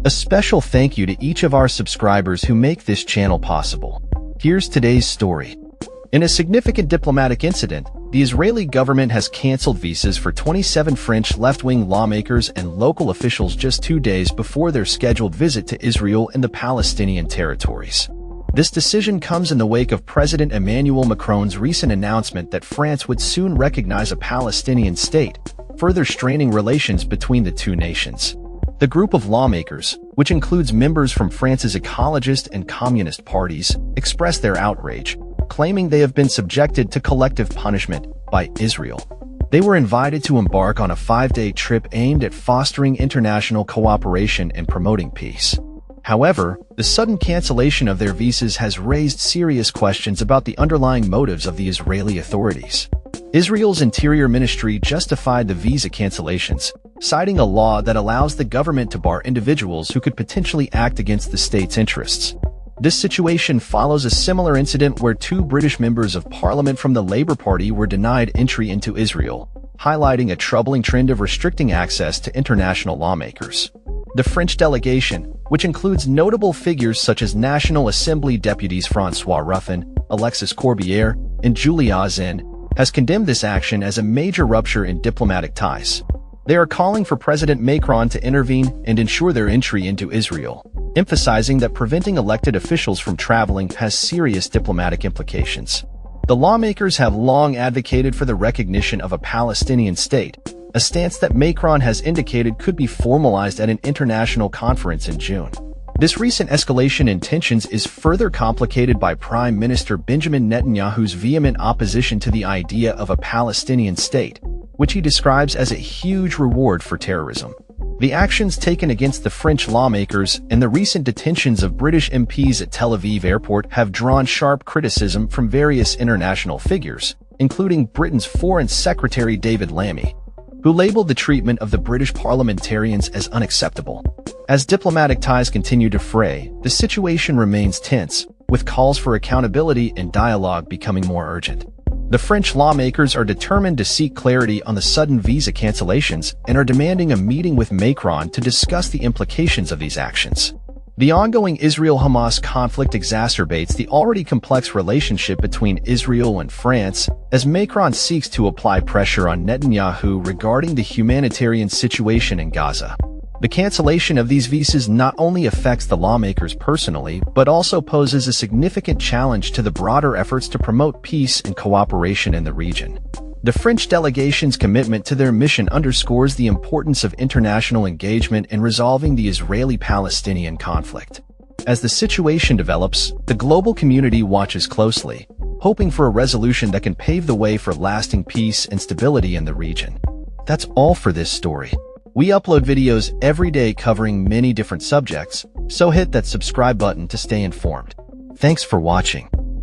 A special thank you to each of our subscribers who make this channel possible. Here's today's story. In a significant diplomatic incident, the Israeli government has canceled visas for 27 French left-wing lawmakers and local officials just 2 days before their scheduled visit to Israel and the Palestinian territories. This decision comes in the wake of President Emmanuel Macron's recent announcement that France would soon recognize a Palestinian state, further straining relations between the two nations. The group of lawmakers, which includes members from France's ecologist and communist parties, expressed their outrage, claiming they have been subjected to collective punishment by Israel. They were invited to embark on a 5-day trip aimed at fostering international cooperation and promoting peace. However, the sudden cancellation of their visas has raised serious questions about the underlying motives of the Israeli authorities. Israel's Interior Ministry justified the visa cancellations, citing a law that allows the government to bar individuals who could potentially act against the state's interests. This situation follows a similar incident where 2 British members of parliament from the Labour Party were denied entry into Israel, highlighting a troubling trend of restricting access to international lawmakers. The French delegation, which includes notable figures such as National Assembly deputies François Ruffin, Alexis Corbière, and Julia Azin, has condemned this action as a major rupture in diplomatic ties. They are calling for President Macron to intervene and ensure their entry into Israel, emphasizing that preventing elected officials from traveling has serious diplomatic implications. The lawmakers have long advocated for the recognition of a Palestinian state, a stance that Macron has indicated could be formalized at an international conference in June. This recent escalation in tensions is further complicated by Prime Minister Benjamin Netanyahu's vehement opposition to the idea of a Palestinian state, which he describes as a huge reward for terrorism. The actions taken against the French lawmakers and the recent detentions of British MPs at Tel Aviv airport have drawn sharp criticism from various international figures, including Britain's Foreign Secretary David Lammy, who labeled the treatment of the British parliamentarians as unacceptable. As diplomatic ties continue to fray, the situation remains tense, with calls for accountability and dialogue becoming more urgent. The French lawmakers are determined to seek clarity on the sudden visa cancellations and are demanding a meeting with Macron to discuss the implications of these actions. The ongoing Israel-Hamas conflict exacerbates the already complex relationship between Israel and France, as Macron seeks to apply pressure on Netanyahu regarding the humanitarian situation in Gaza. The cancellation of these visas not only affects the lawmakers personally, but also poses a significant challenge to the broader efforts to promote peace and cooperation in the region. The French delegation's commitment to their mission underscores the importance of international engagement in resolving the Israeli-Palestinian conflict. As the situation develops, the global community watches closely, hoping for a resolution that can pave the way for lasting peace and stability in the region. That's all for this story. We upload videos every day covering many different subjects, so hit that subscribe button to stay informed. Thanks for watching.